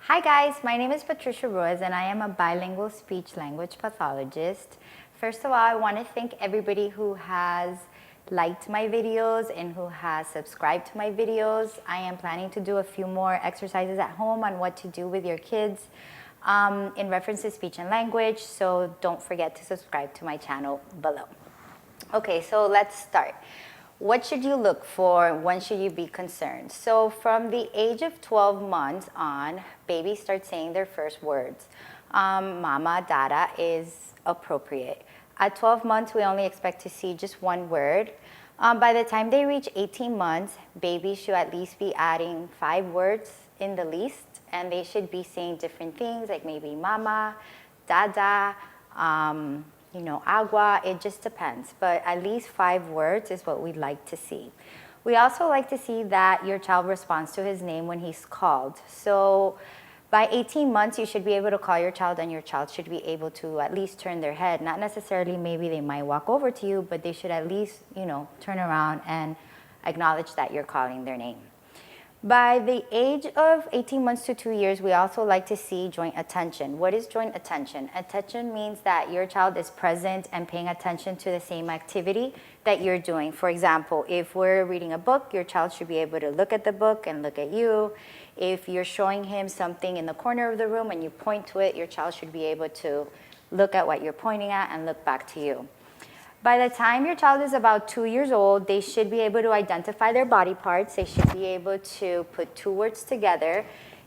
Hi guys, my name is Patricia Ruiz and I am a bilingual speech language pathologist. First of all, I want to thank everybody who has liked my videos and who has subscribed to my videos. I am planning to do a few more exercises at home on what to do with your kids in reference to speech and language, so don't forget to subscribe to my channel below. Okay, so let's start. What should you look for? When should you be concerned? So from the age of 12 months on, babies start saying their first words. Mama, dada is appropriate. At 12 months, we only expect to see just one word. By the time they reach 18 months, babies should at least be adding 5 words in the least, and they should be saying different things like maybe mama, dada, agua, it just depends. But at least 5 words is what we'd like to see. We also like to see that your child responds to his name when he's called. So by 18 months, you should be able to call your child and your child should be able to at least turn their head. Not necessarily maybe they might walk over to you, but they should at least, turn around and acknowledge that you're calling their name. By the age of 18 months to 2 years, we also like to see joint attention. What is joint attention? Attention means that your child is present and paying attention to the same activity that you're doing. For example, if we're reading a book, your child should be able to look at the book and look at you. If you're showing him something in the corner of the room and you point to it, your child should be able to look at what you're pointing at and look back to you. By the time your child is about 2 years old, they should be able to identify their body parts. They should be able to put 2 words together.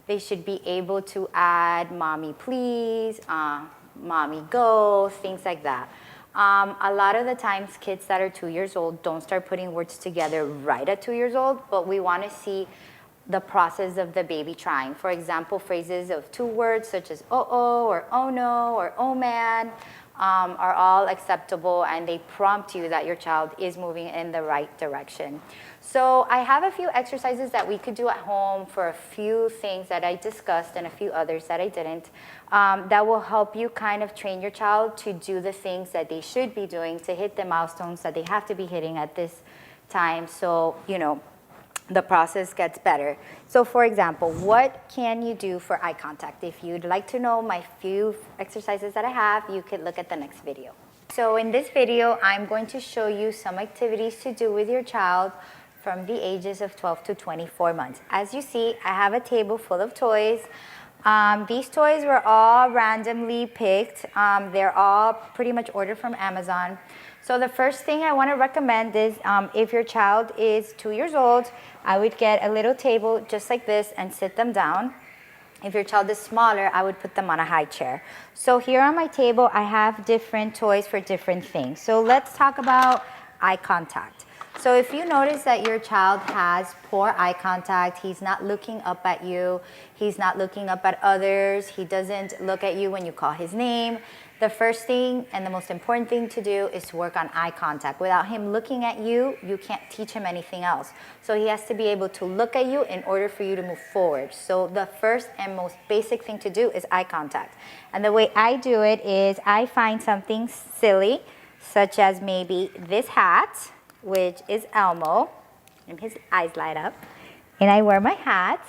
They should be able to add mommy please, mommy go, things like that. A lot of the times kids that are 2 years old don't start putting words together right at 2 years old, but we want to see the process of the baby trying. For example, phrases of 2 words such as oh or oh no or oh man, are all acceptable and they prompt you that your child is moving in the right direction. So I have a few exercises that we could do at home for a few things that I discussed and a few others that I didn't, that will help you kind of train your child to do the things that they should be doing to hit the milestones that they have to be hitting at this time, so the process gets better. So for example, what can you do for eye contact? If you'd like to know my few exercises that I have, you could look at the next video. So in this video, I'm going to show you some activities to do with your child from the ages of 12 to 24 months. As you see, I have a table full of toys. These toys were all randomly picked. They're all pretty much ordered from Amazon. So the first thing I want to recommend is if your child is 2 years old, I would get a little table just like this and sit them down. If your child is smaller, I would put them on a high chair. So here on my table, I have different toys for different things. So let's talk about eye contact. So if you notice that your child has poor eye contact, he's not looking up at you, he's not looking up at others, he doesn't look at you when you call his name, the first thing and the most important thing to do is to work on eye contact. Without him looking at you, you can't teach him anything else. So he has to be able to look at you in order for you to move forward. So the first and most basic thing to do is eye contact. And the way I do it is I find something silly, such as maybe this hat, which is Elmo, and his eyes light up. And I wear my hat,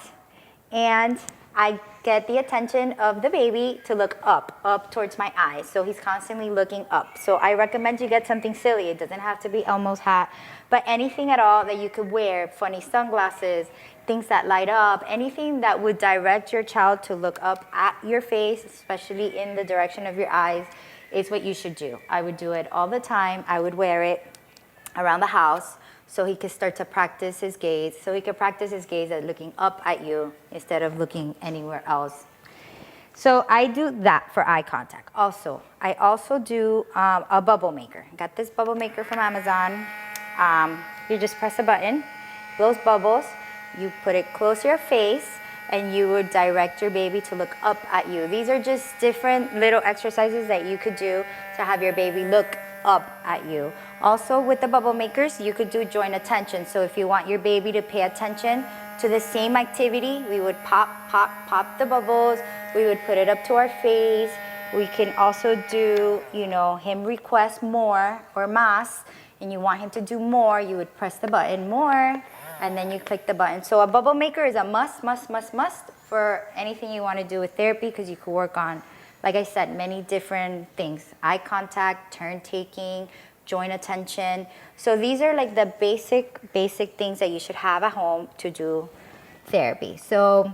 and I get the attention of the baby to look up towards my eyes. So he's constantly looking up. So I recommend you get something silly. It doesn't have to be Elmo's hat, but anything at all that you could wear, funny sunglasses, things that light up, anything that would direct your child to look up at your face, especially in the direction of your eyes, is what you should do. I would do it all the time. I would wear it around the house so he could start to practice his gaze, so he could practice his gaze at looking up at you instead of looking anywhere else. So I do that for eye contact. I also do a bubble maker. Got this bubble maker from Amazon. You just press a button, blows bubbles, you put it close to your face, and you would direct your baby to look up at you. These are just different little exercises that you could do to have your baby look up at you. Also, with the bubble makers, you could do joint attention. So if you want your baby to pay attention to the same activity, we would pop the bubbles. We would put it up to our face. We can also do, him request more or más, and you want him to do more, you would press the button more, and then you click the button. So a bubble maker is a must for anything you want to do with therapy, because you could work on, like I said, many different things. Eye contact, turn taking, joint attention. So these are like the basic things that you should have at home to do therapy. So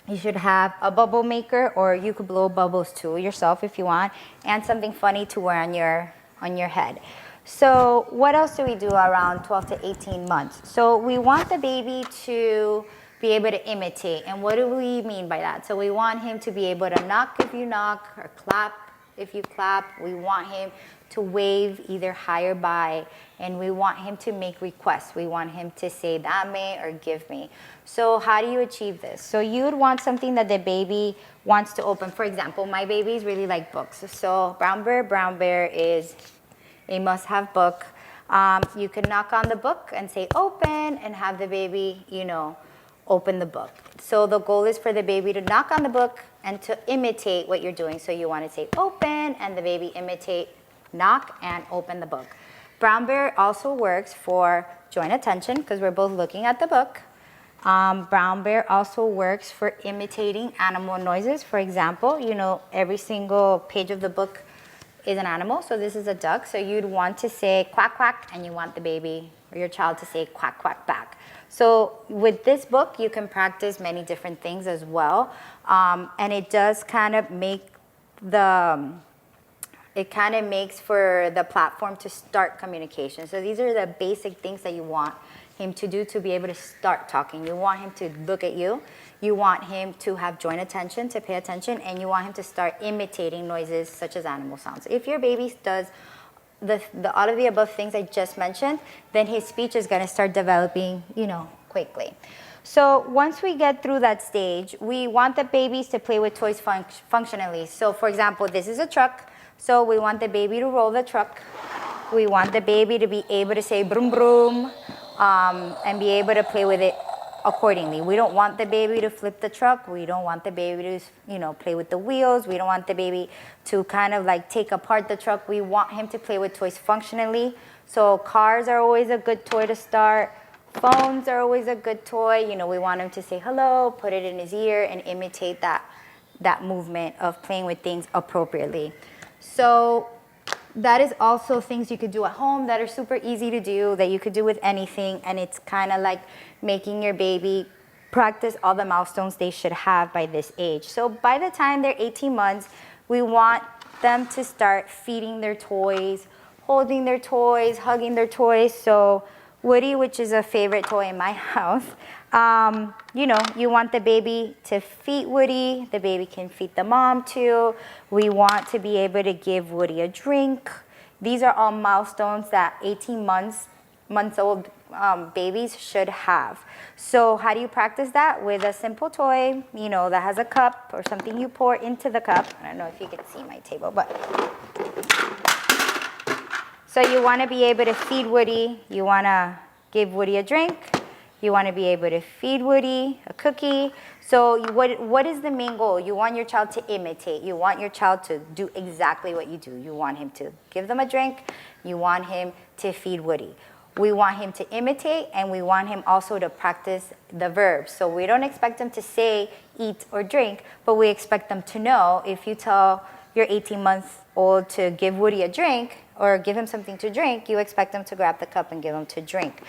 you should have a bubble maker, or you could blow bubbles too yourself if you want, and something funny to wear on your head. So what else do we do around 12 to 18 months? So we want the baby to be able to imitate. And what do we mean by that? So we want him to be able to knock if you knock, or clap if you clap. We want him to wave either hi or bye, and we want him to make requests. We want him to say dame or give me. So how do you achieve this? So you would want something that the baby wants to open. For example, my babies really like books. So Brown Bear is a must-have book. You can knock on the book and say open, and have the baby, open the book. So the goal is for the baby to knock on the book and to imitate what you're doing. So you want to say open, and the baby imitate, knock, and open the book. Brown Bear also works for joint attention, because we're both looking at the book. Brown Bear also works for imitating animal noises. For example, every single page of the book is an animal. So this is a duck. So you'd want to say quack, quack, and you want the baby or your child to say quack, quack back. So with this book, you can practice many different things as well. And it does kind of make makes for the platform to start communication. So these are the basic things that you want him to do to be able to start talking. You want him to look at you. You want him to have joint attention, to pay attention, and you want him to start imitating noises such as animal sounds. If your baby does all of the above things I just mentioned, then his speech is going to start developing, quickly. So once we get through that stage, we want the babies to play with toys functionally. So for example, this is a truck. So we want the baby to roll the truck. We want the baby to be able to say broom, broom, and be able to play with it accordingly. We don't want the baby to flip the truck. We don't want the baby to, play with the wheels. We don't want the baby to kind of like take apart the truck. We want him to play with toys functionally. So cars are always a good toy to start. Phones are always a good toy. We want him to say hello, put it in his ear, and imitate that movement of playing with things appropriately. So that is also things you could do at home that are super easy to do, that you could do with anything, and it's kind of like making your baby practice all the milestones they should have by this age. So by the time they're 18 months, we want them to start feeding their toys, holding their toys, hugging their toys. So Woody, which is a favorite toy in my house, you want the baby to feed Woody. The baby can feed the mom too. We want to be able to give Woody a drink. These are all milestones that 18 months old babies should have. So how do you practice that? With a simple toy, that has a cup or something you pour into the cup. I don't know if you can see my table, but so you want to be able to feed Woody. You want to give Woody a drink. You want to be able to feed Woody a cookie. So what is the main goal? You want your child to imitate. You want your child to do exactly what you do. You want him to give them a drink. You want him to feed Woody. We want him to imitate, and we want him also to practice the verbs. So we don't expect him to say, eat, or drink, but we expect them to know. If you tell your 18-month-old to give Woody a drink or give him something to drink, you expect them to grab the cup and give him to drink.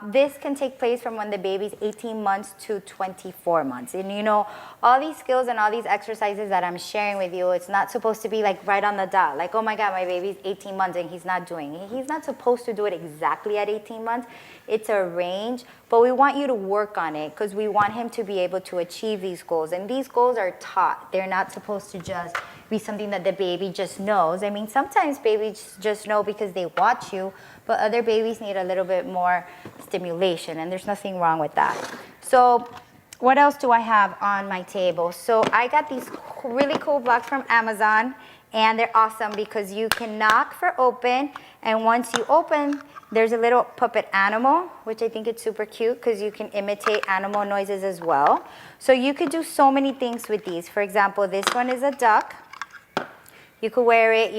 This can take place from when the baby's 18 months to 24 months. And all these skills and all these exercises that I'm sharing with you, it's not supposed to be like right on the dot. Like, oh my God, my baby's 18 months and he's not doing it. He's not supposed to do it exactly at 18 months. It's a range, but we want you to work on it because we want him to be able to achieve these goals. And these goals are taught. They're not supposed to just be something that the baby just knows. I mean, sometimes babies just know because they watch you, but other babies need a little bit more stimulation, and there's nothing wrong with that. So what else do I have on my table? So I got these really cool blocks from Amazon, and they're awesome because you can knock for open, and once you open, there's a little puppet animal, which I think it's super cute because you can imitate animal noises as well. So you could do so many things with these. For example, this one is a duck. You could wear it,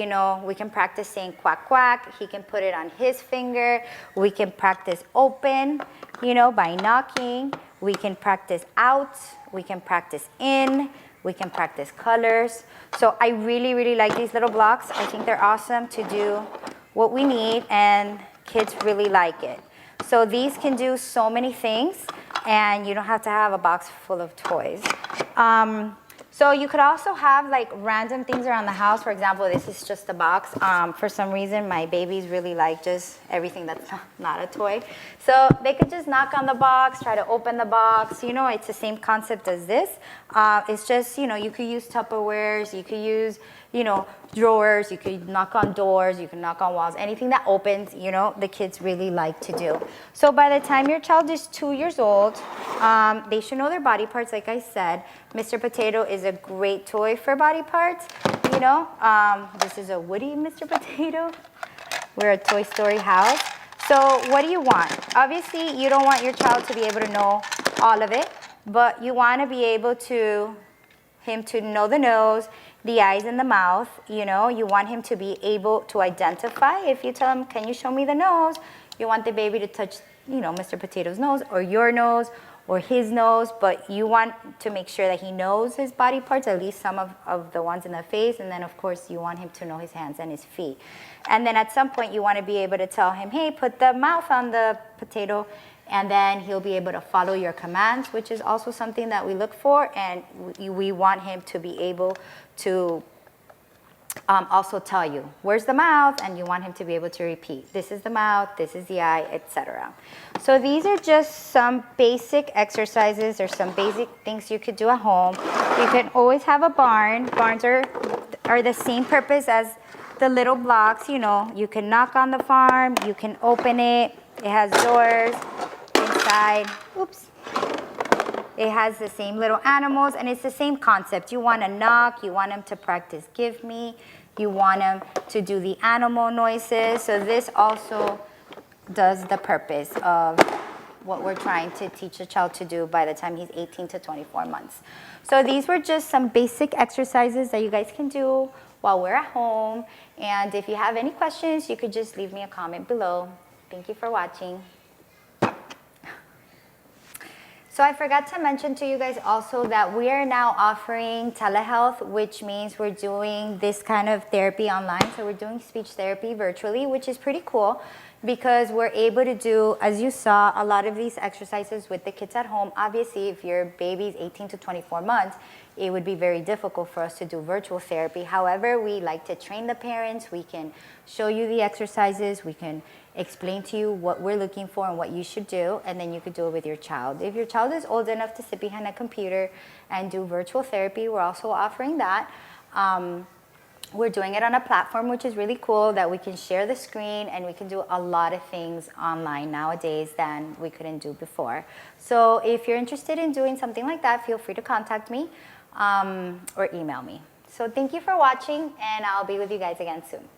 we can practice saying quack, quack. He can put it on his finger. We can practice open, by knocking. We can practice out, we can practice in, we can practice colors. So I really, really like these little blocks. I think they're awesome to do what we need, and kids really like it. So these can do so many things, and you don't have to have a box full of toys. So you could also have like random things around the house. For example, this is just a box. For some reason, my babies really like just everything that's not a toy. So they could just knock on the box, try to open the box. You know, it's the same concept as this. It's just, you know, you could use Tupperwares, you could use, you know, drawers, you could knock on doors, you can knock on walls, anything that opens, you know, the kids really like to do. So by the time your child is 2 years old, they should know their body parts, like I said. Mr. Potato is a great toy for body parts, you know. This is a Woody Mr. Potato. We're a Toy Story house. So what do you want? Obviously, you don't want your child to be able to know all of it, but you want to be able to, him to know the nose, the eyes, and the mouth. You know, you want him to be able to identify. If you tell him, can you show me the nose? You want the baby to touch, you know, Mr. Potato's nose or your nose or his nose, but you want to make sure that he knows his body parts, at least some of the ones in the face, and then of course you want him to know his hands and his feet. And then at some point you want to be able to tell him, hey, put the mouth on the potato, and then he'll be able to follow your commands, which is also something that we look for, and we want him to be able to also tell you, where's the mouth? And you want him to be able to repeat, this is the mouth, this is the eye, etc. So these are just some basic exercises or some basic things you could do at home. You can always have a barn. Barns are the same purpose as the little blocks, you know. You can knock on the farm, you can open it. It has doors inside. Oops. It has the same little animals, and it's the same concept. You want to knock, you want them to practice give me, you want them to do the animal noises. So this also does the purpose of what we're trying to teach a child to do by the time he's 18 to 24 months. So these were just some basic exercises that you guys can do while we're at home. And if you have any questions, you could just leave me a comment below. Thank you for watching. So I forgot to mention to you guys also that we are now offering telehealth, which means we're doing this kind of therapy online. So we're doing speech therapy virtually, which is pretty cool because we're able to do, as you saw, a lot of these exercises with the kids at home. Obviously, if your baby's 18 to 24 months, it would be very difficult for us to do virtual therapy. However, we like to train the parents. We can show you the exercises. We can explain to you what we're looking for and what you should do, and then you could do it with your child. If your child is old enough to sit behind a computer and do virtual therapy, we're also offering that. We're doing it on a platform which is really cool, that we can share the screen and we can do a lot of things online nowadays than we couldn't do before. So if you're interested in doing something like that, feel free to contact me or email me. So thank you for watching, and I'll be with you guys again soon.